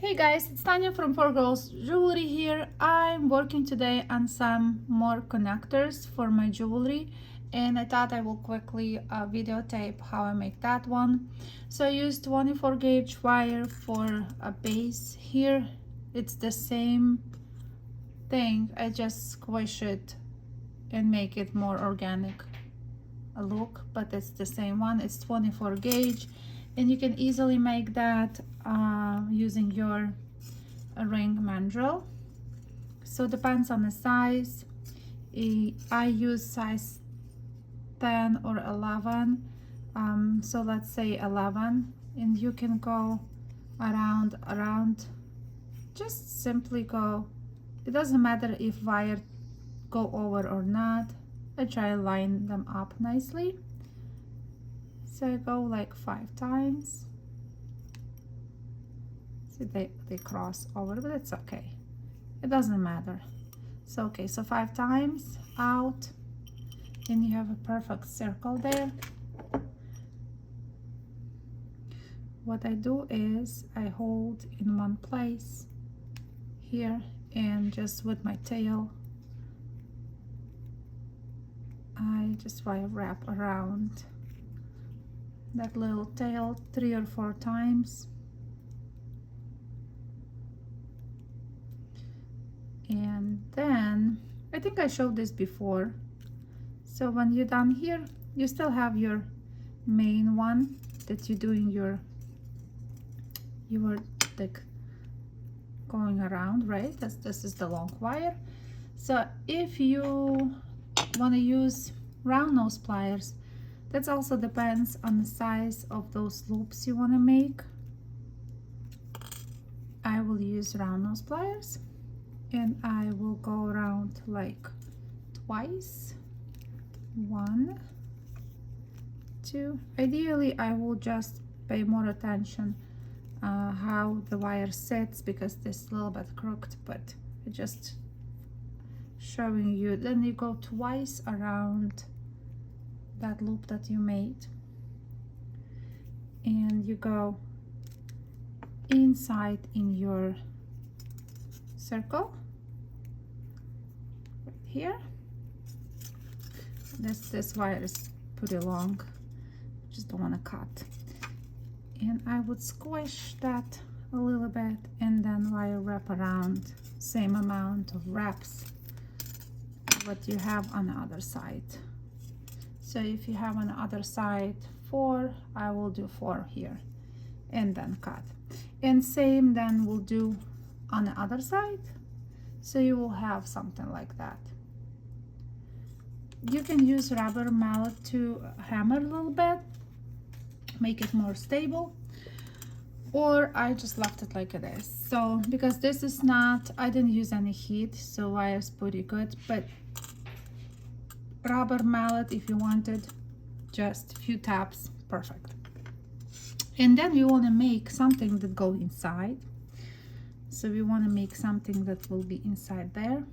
Hey guys, it's Tanya from 4Girls Jewelry here. I'm working today on some more connectors for my jewelry, and I thought I will quickly videotape how I make that one. So I used 24 gauge wire for a base here. It's the same thing, I just squish it and make it more organic look, but it's the same one. It's 24 gauge, and you can easily make that using your ring mandrel. So depends on the size. I use size 10 or 11, so let's say 11, and you can go around, just simply go. It doesn't matter if wire go over or not. I try to line them up nicely. So I go like 5 times. See, they cross over, but it's okay. It doesn't matter. So okay, so 5 times out, and you have a perfect circle there. What I do is I hold in one place here, and just with my tail I just wrap around that little tail 3 or 4 times, and then I think I showed this before. So when you're done here, you still have your main one that you're doing you were like going around, right? This is the long wire. So if you want to use round nose pliers, that also depends on the size of those loops you want to make. I will use round nose pliers, and I will go around like twice. 1, 2. Ideally I will just pay more attention how the wire sits, because this is a little bit crooked, but just showing you. Then you go twice around that loop that you made, and you go inside in your circle right here. This wire is pretty long, just don't want to cut, and I would squish that a little bit, and then wire wrap around, same amount of wraps what you have on the other side. So if you have on the other side 4, I will do 4 here, and then cut, and same then we'll do on the other side. So you will have something like that. You can use rubber mallet to hammer a little bit, make it more stable, or I just left it like it is. So because this is not, I didn't use any heat, so wire is pretty good, but rubber mallet, if you wanted, just a few taps, perfect. And then we want to make something that go inside. So we want to make something that will be inside there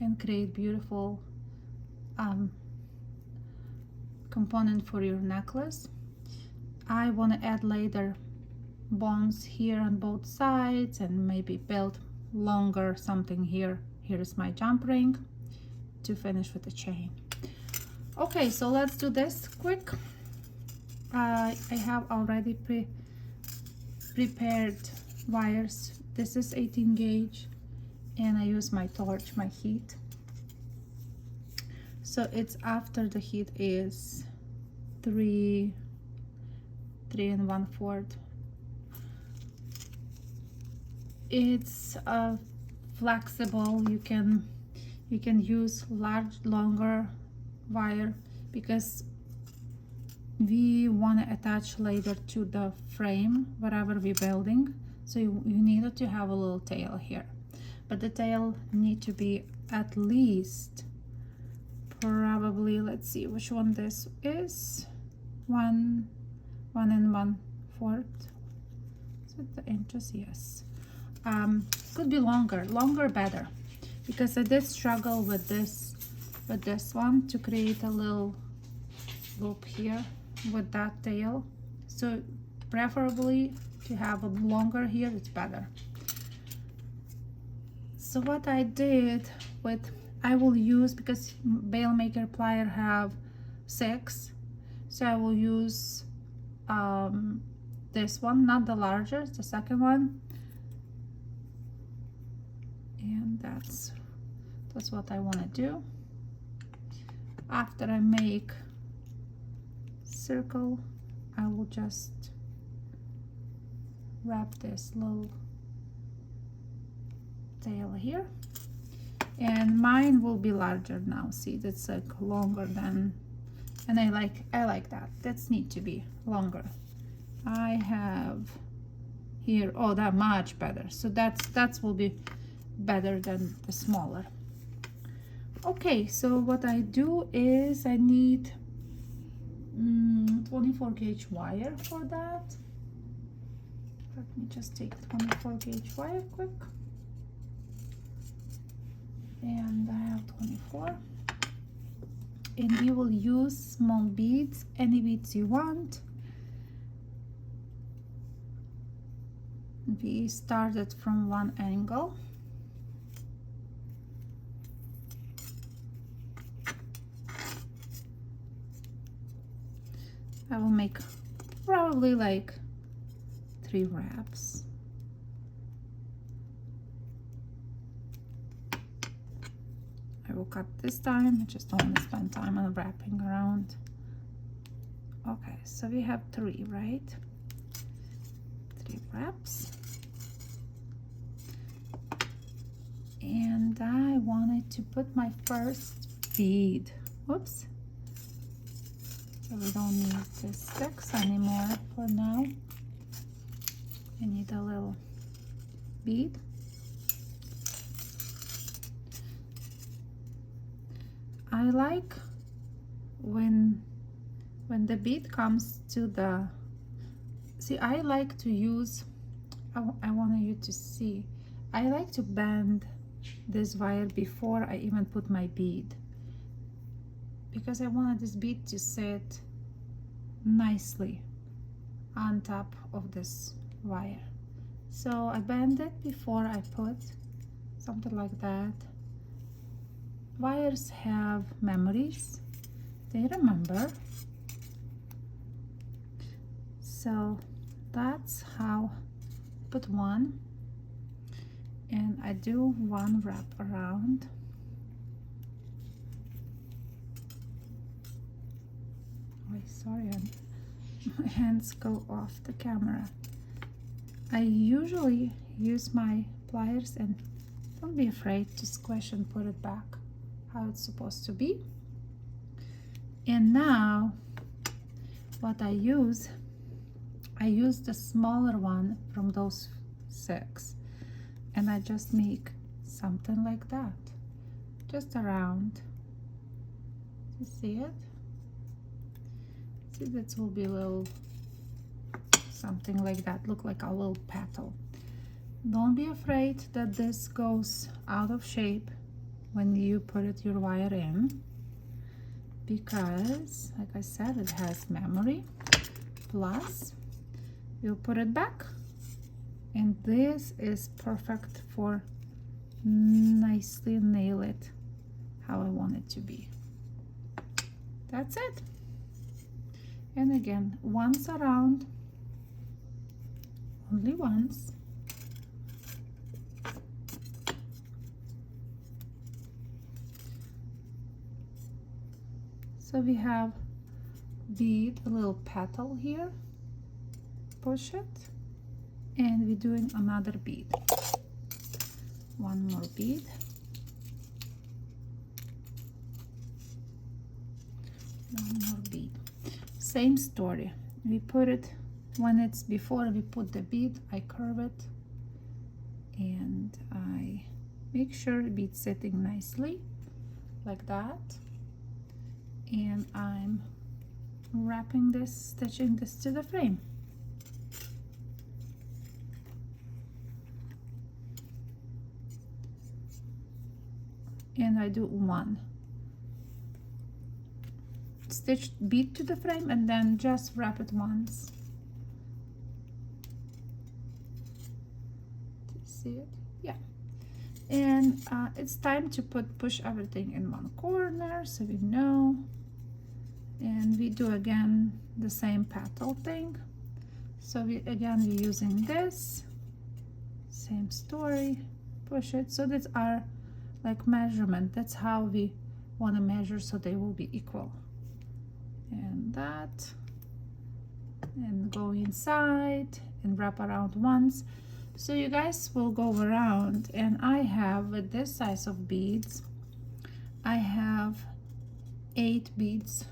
and create beautiful component for your necklace. I want to add later bones here on both sides, and maybe build longer something here. Here's my jump ring to finish with the chain. Okay, so let's do this quick. I have already prepared wires. This is 18 gauge, and I use my torch, my heat. So it's after the heat is 3 1/4. It's flexible. You can use longer wire, because we want to attach later to the frame whatever we're building. So you needed to have a little tail here, but the tail need to be at least, probably, let's see which one this is, 1 1/4. Is it the inches? Yes. Could be longer better, because I did struggle with this one to create a little loop here with that tail. So preferably to have it longer here, it's better. So what I did with, I will use, because Bail Maker plier have 6, so I will use this one, not the larger, the second one, and that's what I want to do. After I make circle, I will just wrap this little tail here, and mine will be larger now. See, that's like longer than, and I like that. That's need to be longer. I have here, oh, that much better. So that's will be better than the smaller. Okay, so what I do is I need 24 gauge wire for that. Let me just take 24 gauge wire quick. And I have 24. And you will use small beads, any beads you want. We started from one angle. I will make probably like 3 wraps. I will cut this time. I just don't want to spend time on wrapping around. Okay, so we have 3, right? 3 wraps. And I wanted to put my first bead. Whoops. So we don't need this 6 anymore for now. I need a little bead. I like when the bead comes to the, see, I like to use, I want you to see, I like to bend this wire before I even put my bead, because I wanted this bead to sit nicely on top of this wire. So I bend it before I put something like that. Wires have memories, they remember. So that's how I put one, and I do one wrap around. Oh, sorry, my hands go off the camera. I usually use my pliers, and don't be afraid to squish and put it back how it's supposed to be. And now what I use the smaller one from those 6, and I just make something like that, just around. You see it? See, that will be a little something like that, look like a little petal. Don't be afraid that this goes out of shape when you put your wire in, because like I said, it has memory. Plus you put it back, and this is perfect for nicely nail it how I want it to be. That's it. And again, once around, only once. So we have bead, a little petal here, push it, and we're doing another bead. One more bead. One more bead. Same story. We put it, when it's before we put the bead, I curve it and I make sure the bead's sitting nicely like that. And I'm wrapping this, stitching this to the frame. And I do one stitch bead to the frame, and then just wrap it once. See it? Yeah. And it's time to push everything in one corner so we know. And we do again the same petal thing. So we're using this same story, push it. So that's our like measurement. That's how we want to measure so they will be equal. And that, and go inside and wrap around once. So you guys will go around, and I have, with this size of beads, I have 8 beads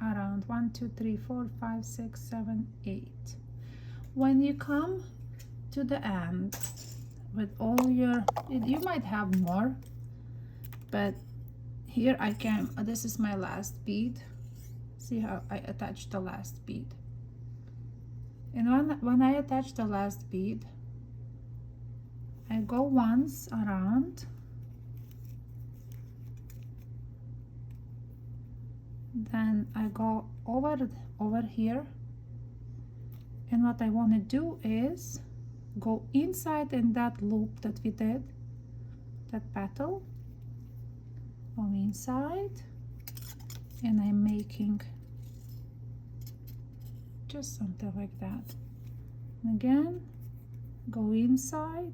around. 1 2 3 4 5 6 7 8. When you come to the end with all your, you might have more, but here I can, this is my last bead. See how I attach the last bead. And when I attach the last bead, I go once around, then I go over here, and what I want to do is go inside in that loop that we did, that petal, go inside, and I'm making just something like that. And again, go inside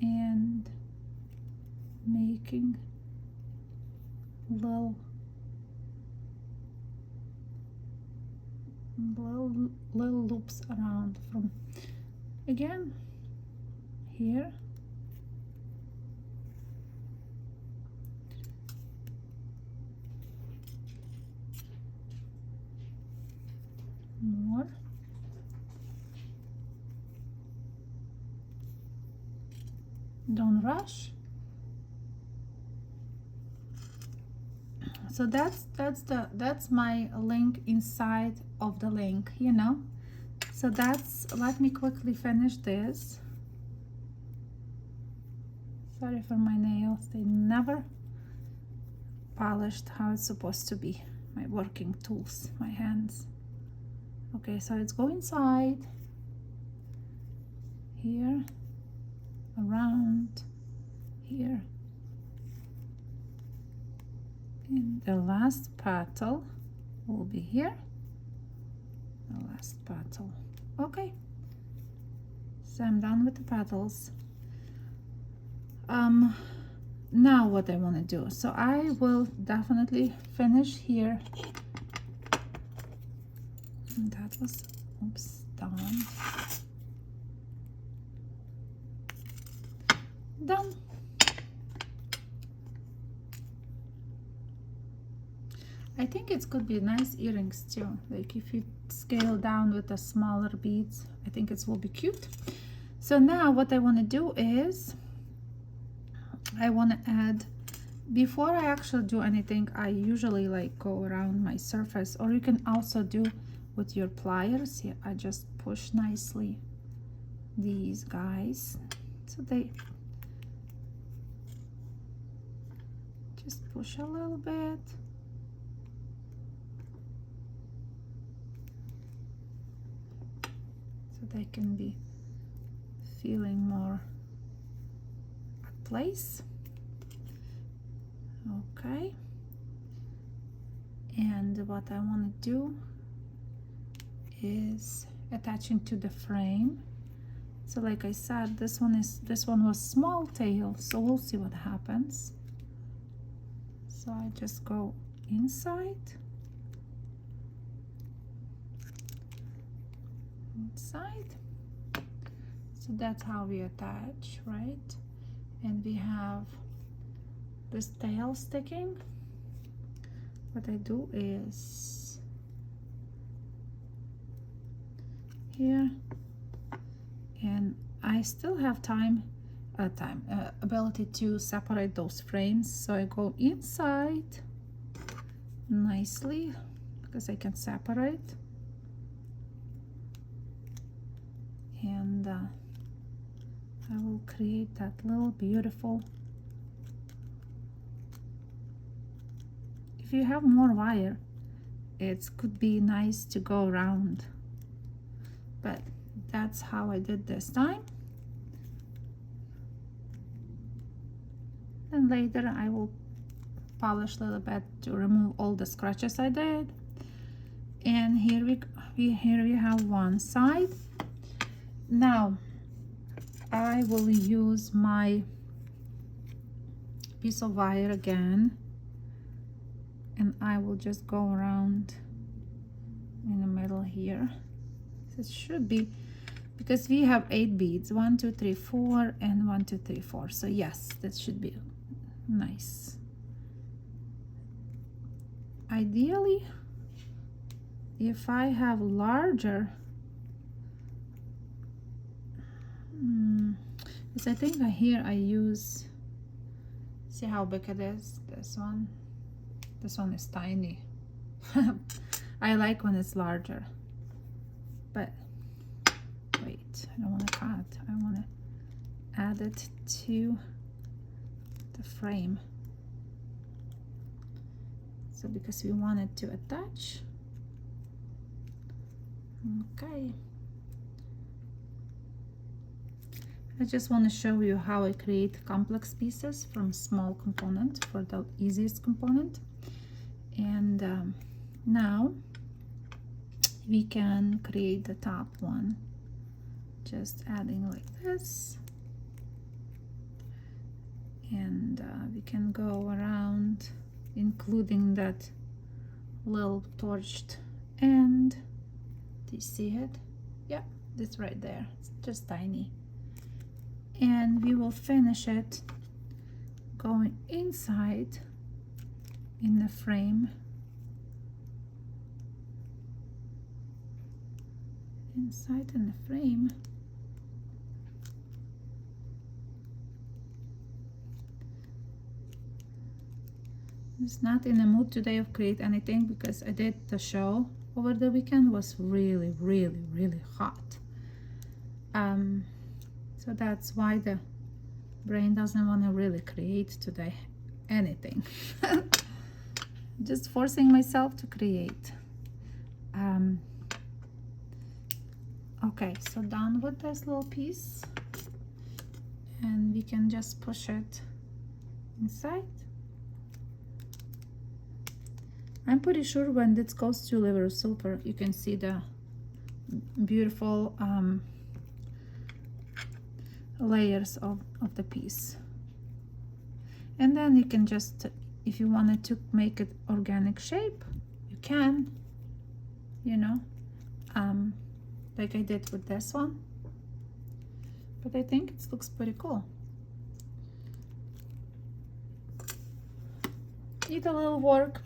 and making little loops around from, again, here, more, don't rush. So that's my link inside of the link, you know. So that's, let me quickly finish this. Sorry for my nails, they never polished how it's supposed to be. My working tools, my hands. Okay, so it's go inside here, around here, and the last petal will be here, the last petal. Okay, so I'm done with the petals. Now what I want to do, so I will definitely finish here. And that was, oops, done. Done. I think it could be nice earrings too. Like if you scale down with the smaller beads, I think it will be cute. So now what I want to do is, I want to add, before I actually do anything, I usually like go around my surface, or you can also do with your pliers. Here I just push nicely these guys, so they just push a little bit, so they can be feeling more at place. Okay, and what I want to do is attaching to the frame. So like I said, this one was small tail, so we'll see what happens. So I just go inside, so that's how we attach, right? And we have this tail sticking. What I do is here, and I still have ability to separate those frames, so I go inside nicely because I can separate, and I will create that little beautiful. If you have more wire, it could be nice to go around, but that's how I did this time. And later I will polish a little bit to remove all the scratches I did. And here we have one side. Now I will use my piece of wire again, and I will just go around in the middle here. This should be, because we have 8 beads, 1 2 3 4 and 1 2 3 4, so yes, that should be nice. Ideally, if I have larger, because I think here I use, see how big it is, this one is tiny. I like when it's larger, but wait, I don't want to cut, I want to add it to the frame. So because we want it to attach. Okay, I just want to show you how I create complex pieces from small component for the easiest component. And now we can create the top one, just adding like this, and we can go around including that little torched end. Do you see it? Yeah, this right there, it's just tiny. And we will finish it going inside in the frame, inside in the frame. I'm just not in the mood today of create anything because I did the show over the weekend, was really hot. So that's why the brain doesn't want to really create today anything. Just forcing myself to create. Okay, so done with this little piece, and we can just push it inside. I'm pretty sure when this goes to liver silver, you can see the beautiful layers of the piece. And then you can just, if you wanted to make it organic shape, you can, you know, like I did with this one. But I think it looks pretty cool. Need a little work,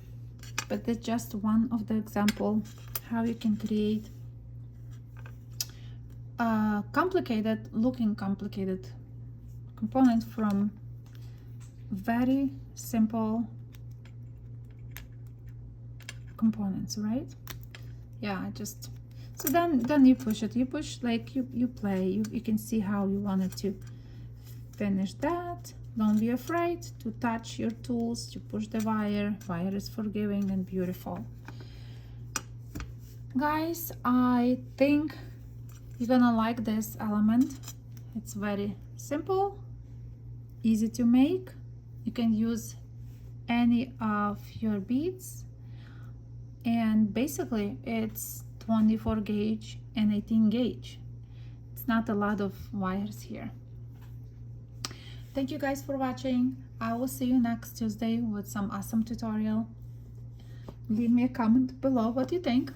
but that's just one of the example how you can create complicated looking component from very simple components, right? Yeah, just so then you push it, you push like you play, you can see how you wanted to finish that. Don't be afraid to touch your tools, to push the wire. Wire is forgiving and beautiful. Guys, I think you're gonna like this element. It's very simple, easy to make. You can use any of your beads, and basically it's 24 gauge and 18 gauge. It's not a lot of wires here. Thank you guys for watching. I will see you next Tuesday with some awesome tutorial. Leave me a comment below what you think,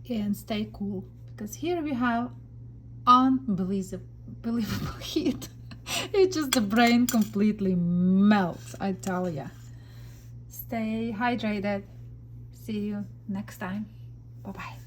and stay cool, because here we have unbelievable heat. It's just the brain completely melts, I tell ya. Stay hydrated. See you next time. Bye bye.